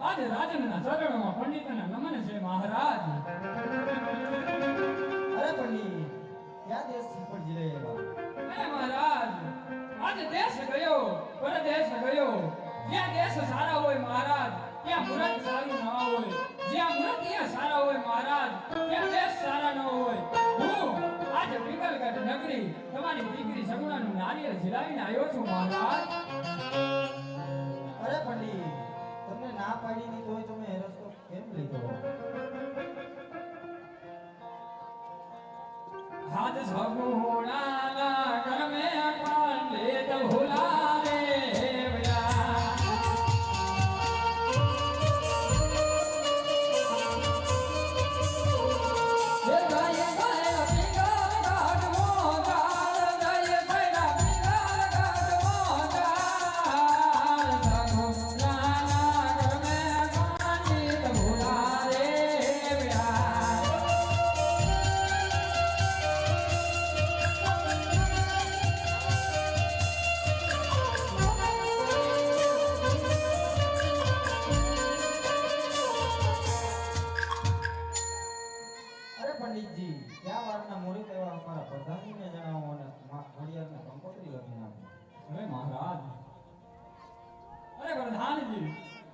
આજે રાજનના ચરણોમાં પંડિતના નમન છે મહારાજ. અરે પંડિત ક્યાં દેશથી પડજી લઈ આવ્યા? અરે મહારાજ આજે દેશ ગયો પરદેશ ગયો. જ્યાં દેશ સારા હોય મહારાજ ત્યાં મુરત સારું ન હોય. જ્યાં મુરત ત્યાં સારા હોય મહારાજ ત્યાં દેશ સારા ન હોય. હું આજે પિંગલગઢ નગરી તમારી દીકરી સગુણાનું નારિયેળ ઝીલાવીને આવ્યો છું મહારાજ. અરે પંડિત તમને ના પાડી ની તોય તમે એ રસ્તો કેમ લીધો? હાથ સગુણાના કર્મે પંડિત ભૂલાવે પંડિતજી ક્યાં વારના મોરી તેવા અમારા પ્રધાનજીને જણાવો અને ઘડિયાળને કંકોત્રી લખી નાખો. અરે મહારાજ અરે પ્રધાનજી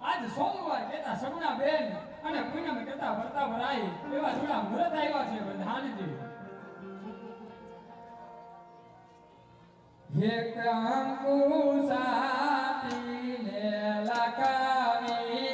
આજ સોમવાર કેતા સગુણા બેન અને પૂનમ કેતા વર્તા ભરાઈ એવા જુડા મુહૂર્ત આવ્યા છે પ્રધાનજી. એક અંકુશાતીને લખાવી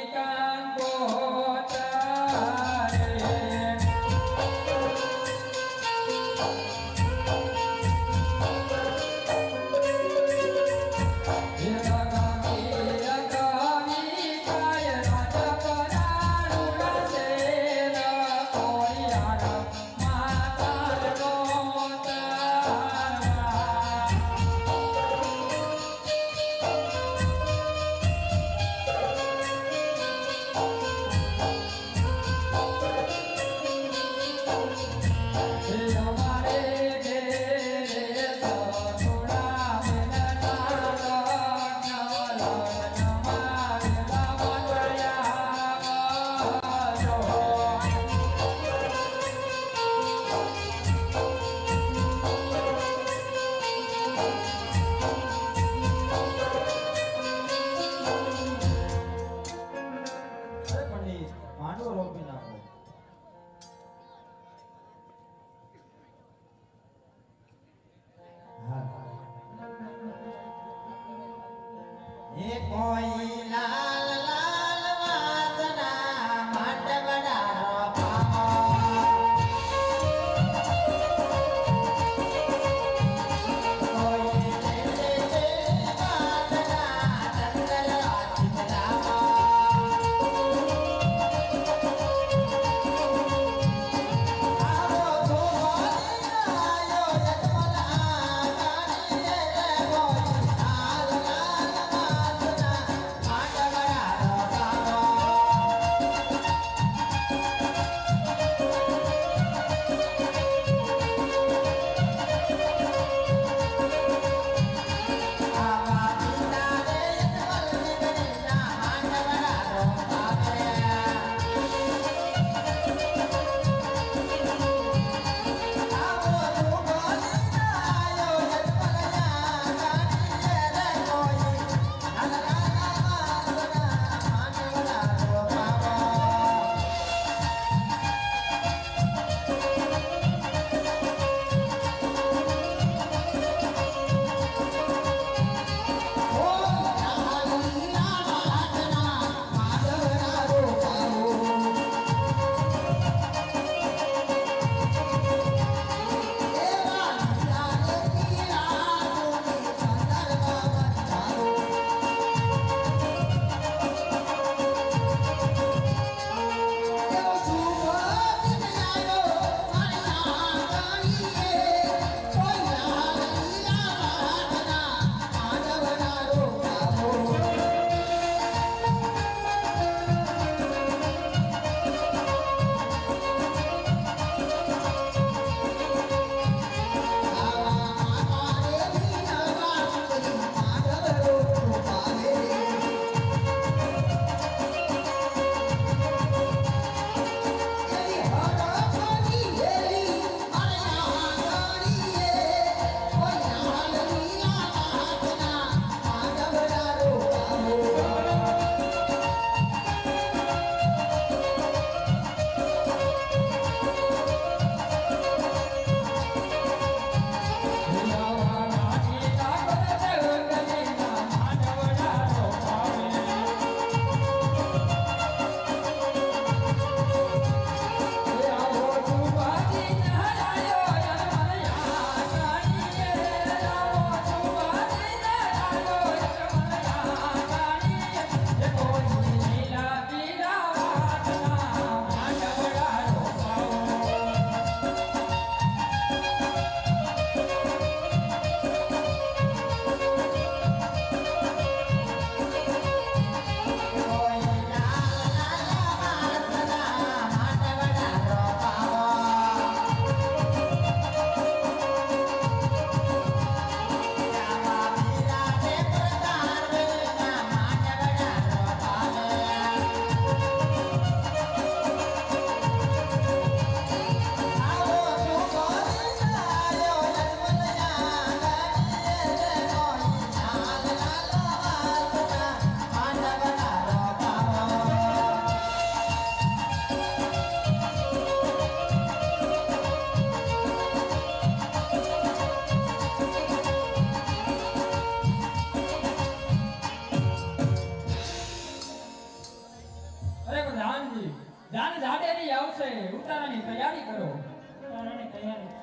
આજ જાડેરી આવશે ઉતારાની તૈયારી કરો ઉતારાની તૈયારી